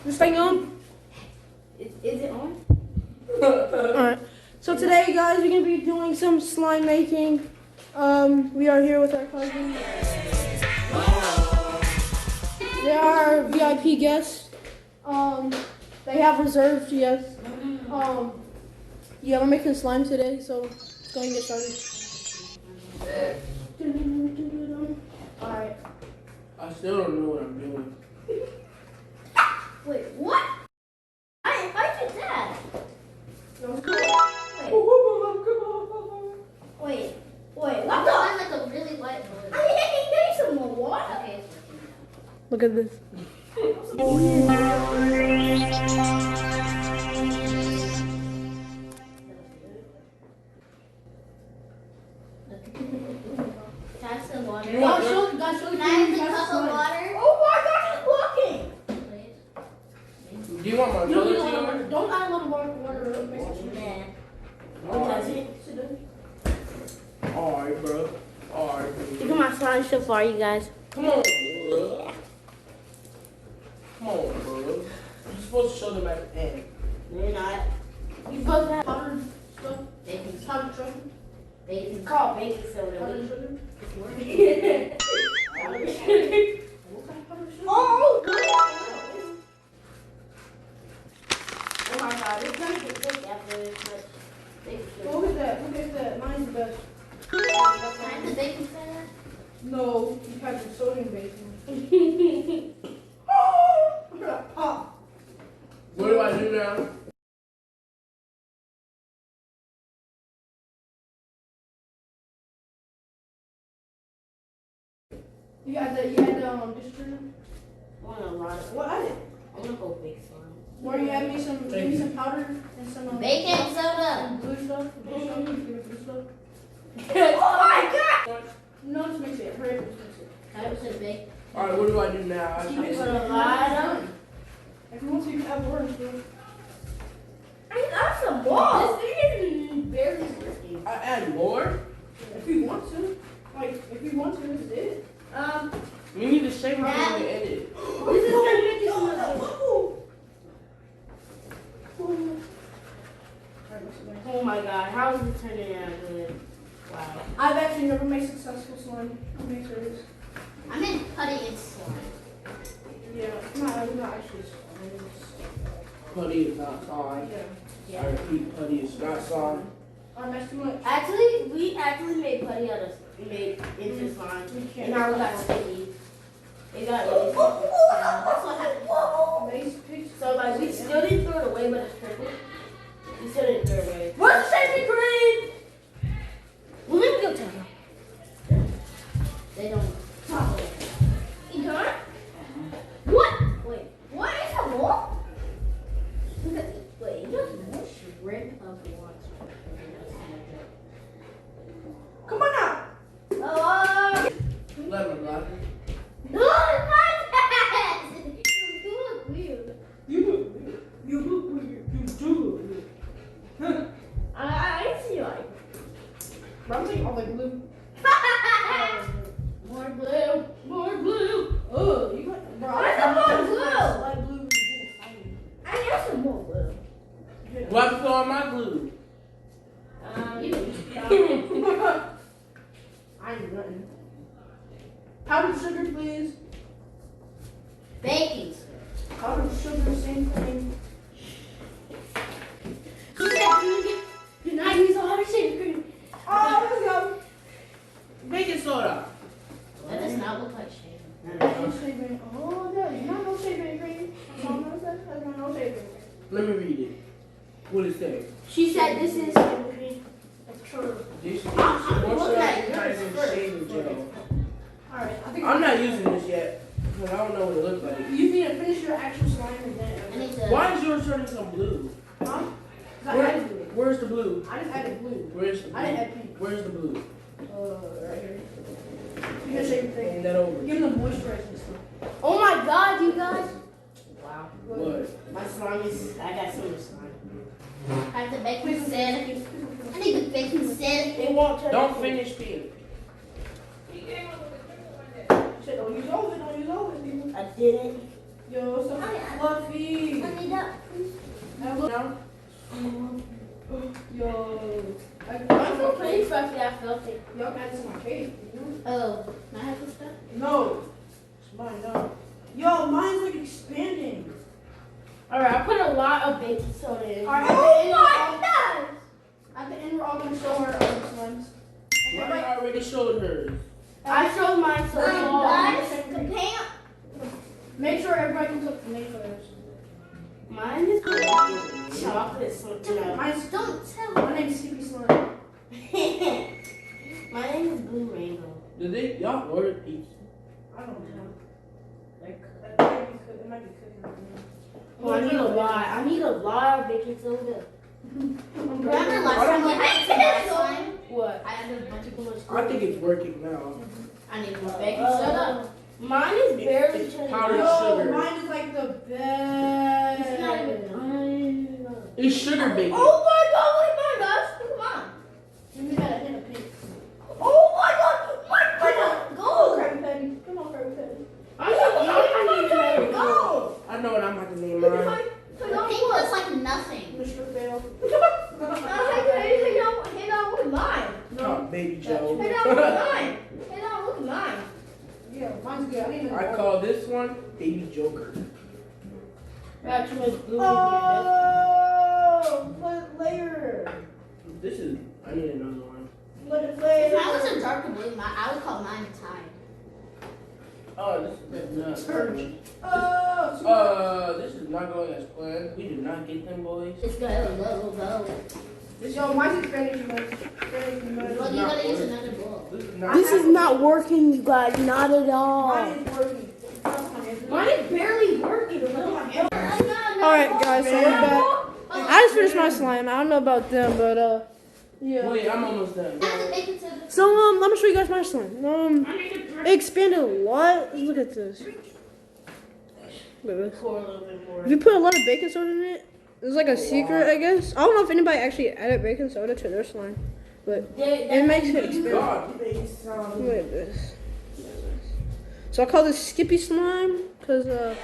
This thing on? Is it on? Alright. So today, guys, we're gonna be doing some slime making. We are here with our cousins. They are VIP guests. They have reserved, yes. Yeah, we're making slime today, so let's go and get started. Alright. I still don't know what I'm doing. Wait, what? I did that. Wait, what? I'm like a really white balloon. I need some more water. Okay, it's working now. Look at this. Have some water. You want Can I have a cup of water? Oh my gosh, it's working! Do you want my brother to? Don't add a little more water. Alright, bro. Alright. Look at my slime so far, you guys. Come on, bro. Come on, bro. You're supposed to show them at the end. No, you're not. You both have powdered stuff? Baking soda. Powdered sugar? It's called baking soda. Powdered sugar? It's working. Powdered sugar? What kind of powdered sugar? Oh, good. Oh my god, it's gonna get thick after this much baking soda. Look at that. Look at that. Mine's the best. Can I have the baking soda? No, you have the sodium baking. I'm gonna pop. What do I do now? You had the detergent? I want a lot of. What added? I'm gonna go big slime. Or you have me some, give me some powder and some Baking soda. and blue stuff. Blue stuff. Give me blue stuff. Oh my god! No, just mix it. Hurry up, just mix it. I was a bake. Alright, what do I do now? I Keep it Put for a lot of. If you want to, you can add more. Bro. I got some balls. This thing is barely working. I add more? If you want to. Like, if you want to, this is it. We need to shave my head and edit. This is gonna make you some Oh my god, how is it turning out good? Wow. I've actually never made successful slime. I'm make sure it is. I'm in putty and slime. Yeah, not actually slime. Putty is not slime. Yeah. I repeat, putty is not slime. That's too much. Actually, we actually made putty out of into slime. And now we got sticky. It got really sticky. Yeah, that's what happened. So like we still didn't throw it away, but it's perfect. We still didn't throw it away. Where's the shaving cream? Well, let me go tell them. They don't. You done? What? Wait. What is a more? Wait, you just more shrimp of water. Come on now. Oh. Lemon, right? No, it's my bad. You look weird. You look weird. You look weird. You do look weird. I see like. But I'm taking all the glue. More blue. More blue. Oh, you got. Bro, Where's the more glue? Light blue. I got some more blue. What I put on my glue? You. I ain't nothing. Powdered sugar, please. Baking soda. Powdered sugar, same thing. She said do not use a lot of shaving cream. Oh, let's go. Baking soda. That does not look like shaving. No shaving. Oh, no, not no shaving cream. Mom knows that. That's not no shaving cream. Let me read it. What is that? She said this is shaving cream. That's true. This is looking at moisturizing yours shaving gel. Alright, I think I'm not using this yet because I don't know what it looks like. You need to finish your actual slime and I then. need to. Why is yours turning some blue? Huh? 'Cause I added blue. Where's the blue? I just added blue. Where's the I didn't blue? add pink. Where's the blue? Right here. You can shave your Hand thing. that over. Give them the moisturizing stuff. Oh my god, you guys. Wow. What? My slime is. I got so much slime. I have the baking soda. I need the baking soda. It won't turn. Don't finish peeling. Don't use all of it. Don't use all of it. I didn't. Yo, so fluffy. I need that. And look down. Yo. I'm so pretty fluffy. I felt it. Y'all got this in my cake. Oh, can I have this stuff? No. It's mine, no. Yo, mine's like expanding. Alright, I put a lot of baking soda in. Alright, Oh my god! at the end, we're all gonna show our slimes. Mine already showed hers. I showed mine so long. Make sure everybody can cook for me first. Mine is chocolate slime. Mine's Don't tell my name's Skippy Slime. My name is Blue Rainbow. Did y'all order pizza? I don't know. Like, it might be cooking. Oh, I need a lot. I need a lot of baking soda. Remember last time we had too much slime? What? I added a bunch of too much I slime. think it's working now. I need more baking soda. Mine is barely turning. Powdered Yo, sugar. mine is like the best. It's not even done. It's sugar bacon. Oh my god, look at mine, guys. Look at mine. Give me that hint of pink. Oh my god, my god, Come on, go. Krabby Patty. Come on, Krabby Patty. I'm not Go. I know what I'm about to name mine. The pink looks like nothing. Mr. Fail. Hey, now look at mine. Oh, Baby Joe. Hey, now look at mine. Hey, now look at mine. Yeah, mine's good. I didn't even I call this one Baby Joker. got too much glue in Oh, put layer. This is, I need another one. Put it If layer. I was a darker blue, I would call mine Tide. Oh, this is not. Detergent. Oh, This is not going as planned. We did not get them boys. It's go. yo, mine's expanding too much. Expanding too much. Well, you gotta use another bowl. This is not. This is not working, you guys. Not at all. Mine is working. Mine is barely working. Alright, guys, so we're back. I just finished my slime. I don't know about them, but yeah. Wait, I'm almost done. Add the baking soda. So let me show you guys my slime. It expanded a lot. Look at this. Look at this. Pour a little bit more. If you put a lot of baking soda in it, it's like a secret, I guess. I don't know if anybody actually added baking soda to their slime, but it makes it expand. God, they sound. Look at this. So I call this Skippy slime because yeah.